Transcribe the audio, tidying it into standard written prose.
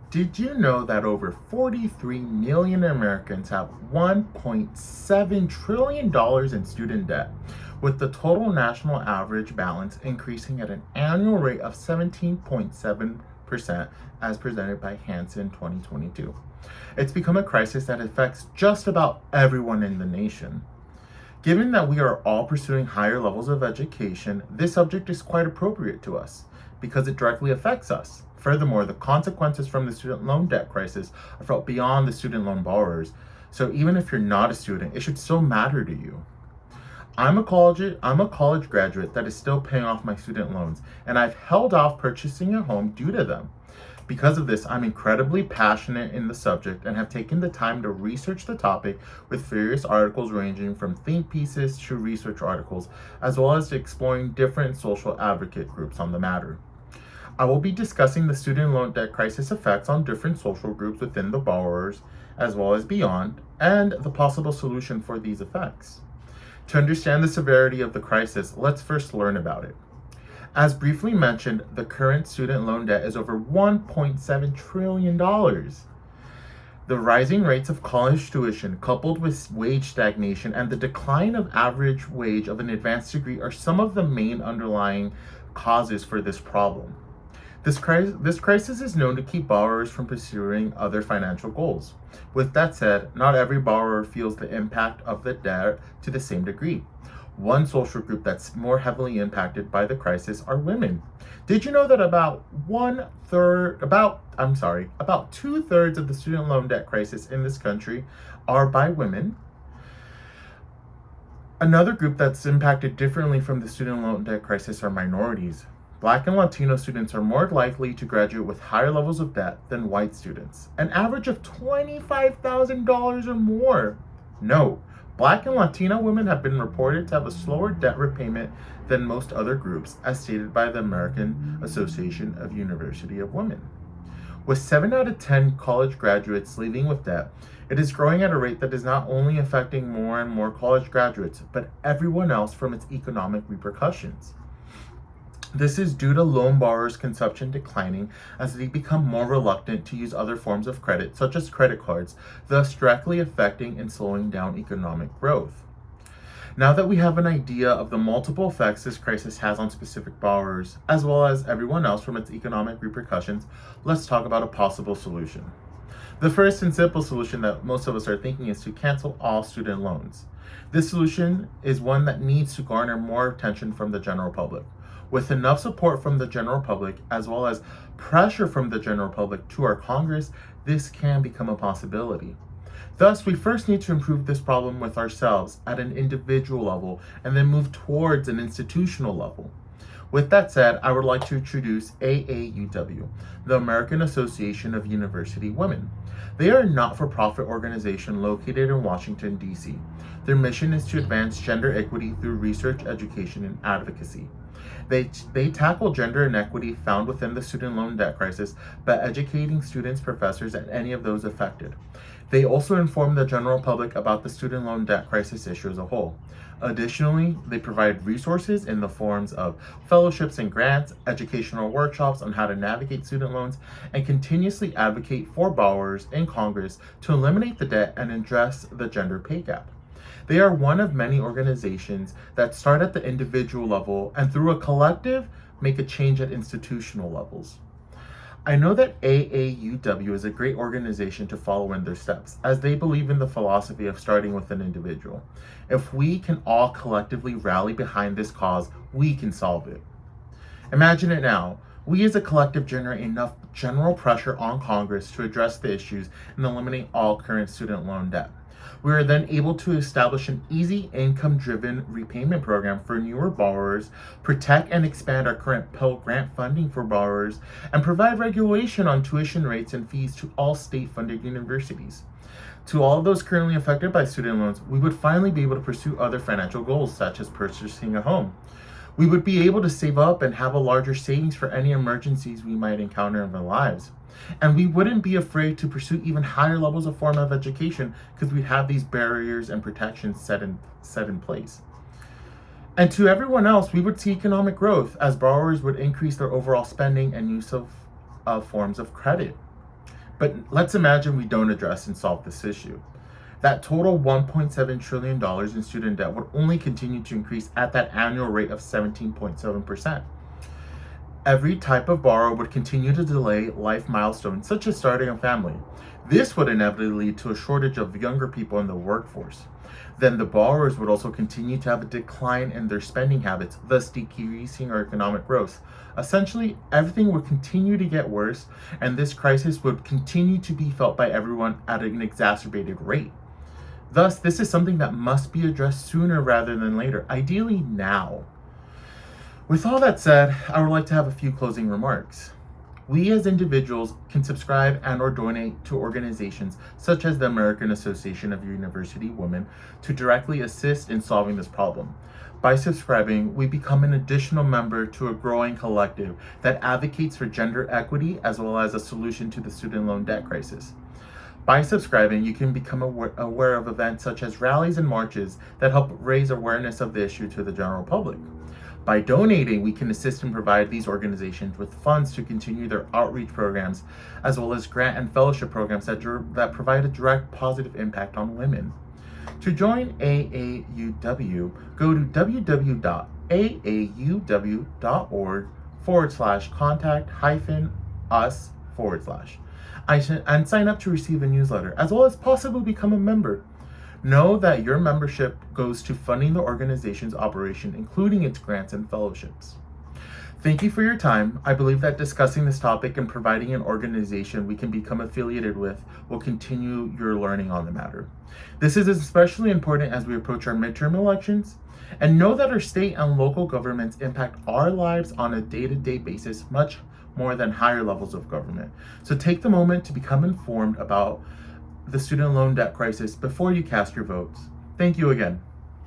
Did you know that over 43 million Americans have $1.7 trillion in student debt, with the total national average balance increasing at an annual rate of 17.7% as presented by Hansen 2022? It's become a crisis that affects just about everyone in the nation. Given that we are all pursuing higher levels of education, this subject is quite appropriate to us because it directly affects us. Furthermore, the consequences from the student loan debt crisis are felt beyond the student loan borrowers. So even if you're not a student, it should still matter to you. I'm a college graduate that is still paying off my student loans, and I've held off purchasing a home due to them. Because of this, I'm incredibly passionate in the subject and have taken the time to research the topic with various articles ranging from think pieces to research articles, as well as exploring different social advocate groups on the matter. I will be discussing the student loan debt crisis effects on different social groups within the borrowers, as well as beyond, and the possible solution for these effects. To understand the severity of the crisis, let's first learn about it. As briefly mentioned, the current student loan debt is over $1.7 trillion. The rising rates of college tuition, coupled with wage stagnation and the decline of average wage of an advanced degree, are some of the main underlying causes for this problem. This crisis is known to keep borrowers from pursuing other financial goals. With that said, not every borrower feels the impact of the debt to the same degree. One social group that's more heavily impacted by the crisis are women. Did you know that about 2/3 of the student loan debt crisis in this country are by women? Another group that's impacted differently from the student loan debt crisis are minorities. Black and Latino students are more likely to graduate with higher levels of debt than white students, an average of $25,000 or more. No, Black and Latino women have been reported to have a slower debt repayment than most other groups, as stated by the American Association of University of Women. With 7 out of 10 college graduates leaving with debt, it is growing at a rate that is not only affecting more and more college graduates, but everyone else from its economic repercussions. This is due to loan borrowers' consumption declining as they become more reluctant to use other forms of credit, such as credit cards, thus directly affecting and slowing down economic growth. Now that we have an idea of the multiple effects this crisis has on specific borrowers, as well as everyone else from its economic repercussions, let's talk about a possible solution. The first and simple solution that most of us are thinking is to cancel all student loans. This solution is one that needs to garner more attention from the general public. With enough support from the general public, as well as pressure from the general public to our Congress, this can become a possibility. Thus, we first need to improve this problem with ourselves at an individual level and then move towards an institutional level. With that said, I would like to introduce AAUW, the American Association of University Women. They are a not-for-profit organization located in Washington, D.C. Their mission is to advance gender equity through research, education, and advocacy. They tackle gender inequity found within the student loan debt crisis by educating students, professors, and any of those affected. They also inform the general public about the student loan debt crisis issue as a whole. Additionally, they provide resources in the forms of fellowships and grants, educational workshops on how to navigate student loans, and continuously advocate for borrowers in Congress to eliminate the debt and address the gender pay gap. They are one of many organizations that start at the individual level and through a collective make a change at institutional levels. I know that AAUW is a great organization to follow in their steps, as they believe in the philosophy of starting with an individual. If we can all collectively rally behind this cause, we can solve it. Imagine it now. We as a collective generate enough general pressure on Congress to address the issues and eliminate all current student loan debt. We are then able to establish an easy income-driven repayment program for newer borrowers, protect and expand our current Pell Grant funding for borrowers, and provide regulation on tuition rates and fees to all state-funded universities. To all of those currently affected by student loans, we would finally be able to pursue other financial goals, such as purchasing a home. We would be able to save up and have a larger savings for any emergencies we might encounter in our lives. And we wouldn't be afraid to pursue even higher levels of form of education because we have these barriers and protections set in place. And to everyone else, we would see economic growth as borrowers would increase their overall spending and use of forms of credit. But let's imagine we don't address and solve this issue. That total $1.7 trillion in student debt would only continue to increase at that annual rate of 17.7%. Every type of borrower would continue to delay life milestones, such as starting a family. This would inevitably lead to a shortage of younger people in the workforce. Then the borrowers would also continue to have a decline in their spending habits, thus decreasing our economic growth. Essentially, everything would continue to get worse, and this crisis would continue to be felt by everyone at an exacerbated rate. Thus, this is something that must be addressed sooner rather than later, ideally now. With all that said, I would like to have a few closing remarks. We as individuals can subscribe and or donate to organizations such as the American Association of University Women to directly assist in solving this problem. By subscribing, we become an additional member to a growing collective that advocates for gender equity as well as a solution to the student loan debt crisis. By subscribing, you can become aware of events such as rallies and marches that help raise awareness of the issue to the general public. By donating, we can assist and provide these organizations with funds to continue their outreach programs, as well as grant and fellowship programs that provide a direct positive impact on women. To join AAUW, go to www.aauw.org/contact-us/ and sign up to receive a newsletter, as well as possibly become a member. Know that your membership goes to funding the organization's operation, including its grants and fellowships. Thank you for your time. I believe that discussing this topic and providing an organization we can become affiliated with will continue your learning on the matter. This is especially important as we approach our midterm elections, and know that our state and local governments impact our lives on a day-to-day basis much more than higher levels of government. So take the moment to become informed about the student loan debt crisis before you cast your votes. Thank you again.